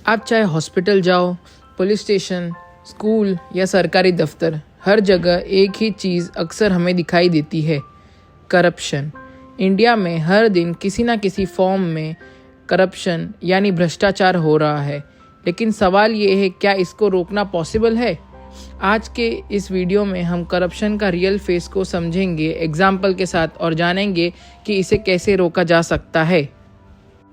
आप चाहे हॉस्पिटल जाओ, पुलिस स्टेशन, स्कूल या सरकारी दफ्तर, हर जगह एक ही चीज़ अक्सर हमें दिखाई देती है, करप्शन। इंडिया में हर दिन किसी ना किसी फॉर्म में करप्शन यानी भ्रष्टाचार हो रहा है, लेकिन सवाल ये है, क्या इसको रोकना पॉसिबल है? आज के इस वीडियो में हम करप्शन का रियल फेस को समझेंगे एग्जाम्पल के साथ और जानेंगे कि इसे कैसे रोका जा सकता है।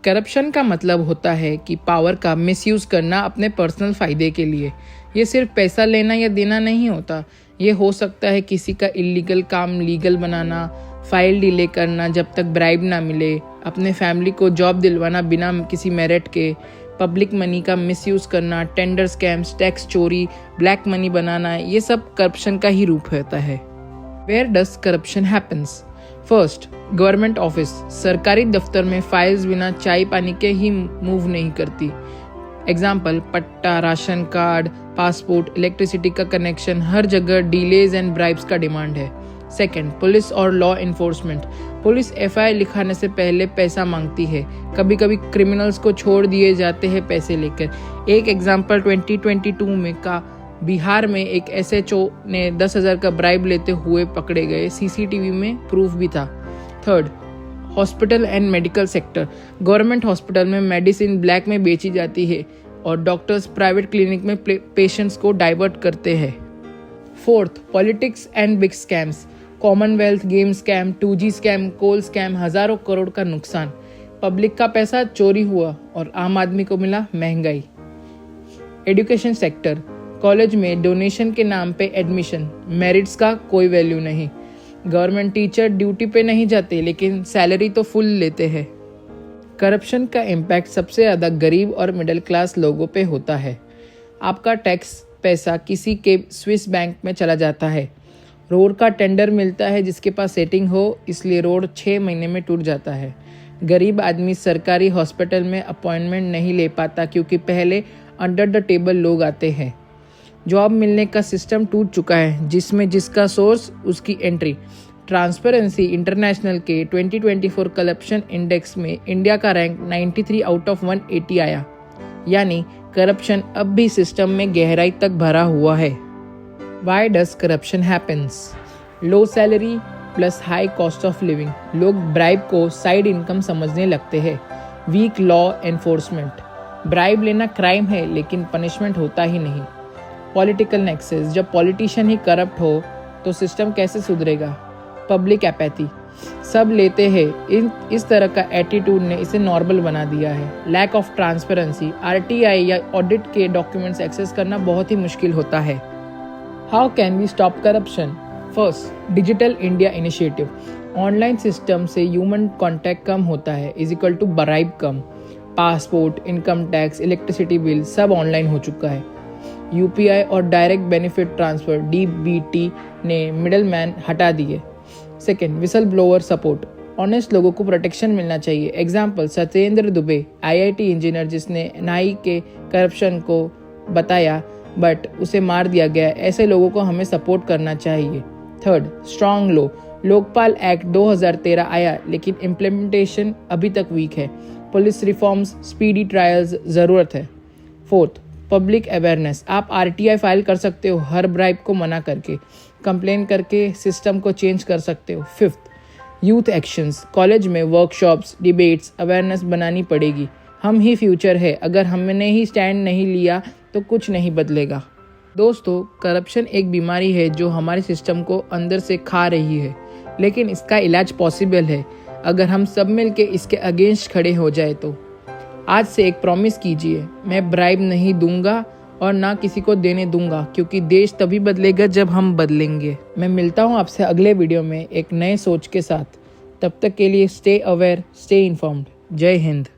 करप्शन का मतलब होता है कि पावर का मिसयूज़ करना अपने पर्सनल फ़ायदे के लिए। ये सिर्फ पैसा लेना या देना नहीं होता। ये हो सकता है किसी का इलीगल काम लीगल बनाना, फाइल डिले करना जब तक ब्राइब ना मिले, अपने फैमिली को जॉब दिलवाना बिना किसी मेरिट के, पब्लिक मनी का मिसयूज़ करना, टेंडर स्कैम्स, टैक्स चोरी, ब्लैक मनी बनाना, ये सब करप्शन का ही रूप होता है। Where does corruption happens? First, government office. सरकारी दफ्तर में फाइल्स बिना चाय पानी के ही मूव नहीं करती। एग्जाम्पल, पट्टा, राशन कार्ड, पासपोर्ट, इलेक्ट्रिसिटी का कनेक्शन, हर जगह डीलेज एंड ब्राइब्स का डिमांड है। सेकेंड, पुलिस और लॉ इन्फोर्समेंट। पुलिस एफआईआर लिखाने से पहले पैसा मांगती है। कभी कभी क्रिमिनल्स को छोड़ दिए जाते हैं पैसे लेकर। एक एग्जाम्पल 2022 में का बिहार में एक एसएचओ ने 10,000 का ब्राइब लेते हुए पकड़े गए। सीसीटीवी में प्रूफ भी था। Third, hospital and medical sector. Government hospital में मेडिसिन ब्लैक में बेची जाती है और डॉक्टर्स प्राइवेट क्लिनिक में पेशेंट्स को डाइवर्ट करते हैं। Fourth, politics and big scams. Commonwealth game scam, 2G scam, coal scam, हजारों करोड़ का नुकसान। पब्लिक का पैसा चोरी हुआ और आम आदमी को मिला महंगाई। Education sector. कॉलेज में डोनेशन के नाम पे एडमिशन, मेरिट्स का कोई वैल्यू नहीं। गवर्नमेंट टीचर ड्यूटी पे नहीं जाते लेकिन सैलरी तो फुल लेते हैं। करप्शन का इम्पैक्ट सबसे ज़्यादा गरीब और मिडिल क्लास लोगों पे होता है। आपका टैक्स पैसा किसी के स्विस बैंक में चला जाता है। रोड का टेंडर मिलता है जिसके पास सेटिंग हो, इसलिए रोड 6 महीने में टूट जाता है। गरीब आदमी सरकारी हॉस्पिटल में अपॉइंटमेंट नहीं ले पाता क्योंकि पहले अंडर द टेबल लोग आते हैं। जॉब मिलने का सिस्टम टूट चुका है, जिसमें जिसका सोर्स उसकी एंट्री। ट्रांसपेरेंसी इंटरनेशनल के 2024 करप्शन इंडेक्स में इंडिया का रैंक 93 आउट ऑफ 180 आया। यानी करप्शन अब भी सिस्टम में गहराई तक भरा हुआ है। Why does corruption happens? Low salary plus high cost of living. लोग ब्राइब को साइड इनकम समझने लगते हैं। Weak law enforcement. ब्राइब लेना क्राइम है लेकिन पनिशमेंट होता ही नहीं। Political nexus. जब पॉलिटिशियन ही करप्ट हो तो सिस्टम कैसे सुधरेगा? Public apathy. सब लेते हैं, इस तरह का एटीट्यूड ने इसे नॉर्मल बना दिया है। Lack of transparency. आरटीआई या ऑडिट के डॉक्यूमेंट्स एक्सेस करना बहुत ही मुश्किल होता है। How can we stop corruption? First, digital India initiative. Online system से ह्यूमन कॉन्टैक्ट कम होता है इक्वल टू ब्राइब कम। Passport, income tax, electricity bill सब ऑनलाइन हो चुका है। यूपीआई और डायरेक्ट बेनिफिट ट्रांसफर डीबीटी ने मिडल मैन हटा दिए। Second, whistle blower support. Honest लोगों को प्रोटेक्शन मिलना चाहिए। Example, Satyendra Dubey, IIT engineer जिसने एनआई के करप्शन को बताया बट उसे मार दिया गया। ऐसे लोगों को हमें सपोर्ट करना चाहिए। Third, strong law. Lokpal act 2013 आया लेकिन इम्प्लीमेंटेशन अभी तक वीक है। पुलिस रिफॉर्म्स, स्पीडी ट्रायल्स ज़रूरत है। Fourth, public awareness. आप आरटीआई फाइल कर सकते हो हर ब्राइब को मना करके, कंप्लेन करके सिस्टम को चेंज कर सकते हो। Fifth, youth actions. कॉलेज में वर्कशॉप्स, डिबेट्स, अवेयरनेस बनानी पड़ेगी। हम ही फ्यूचर है, अगर हमने ही स्टैंड नहीं लिया तो कुछ नहीं बदलेगा। दोस्तों, करप्शन एक बीमारी है जो हमारे सिस्टम को अंदर से खा रही है, लेकिन इसका इलाज पॉसिबल है अगर हम सब मिलके इसके अगेंस्ट खड़े हो जाए तो। आज से एक प्रॉमिस कीजिए, मैं ब्राइब नहीं दूंगा और ना किसी को देने दूंगा, क्योंकि देश तभी बदलेगा जब हम बदलेंगे। मैं मिलता हूँ आपसे अगले वीडियो में एक नए सोच के साथ। तब तक के लिए स्टे अवेयर, स्टे इन्फॉर्म्ड। जय हिंद।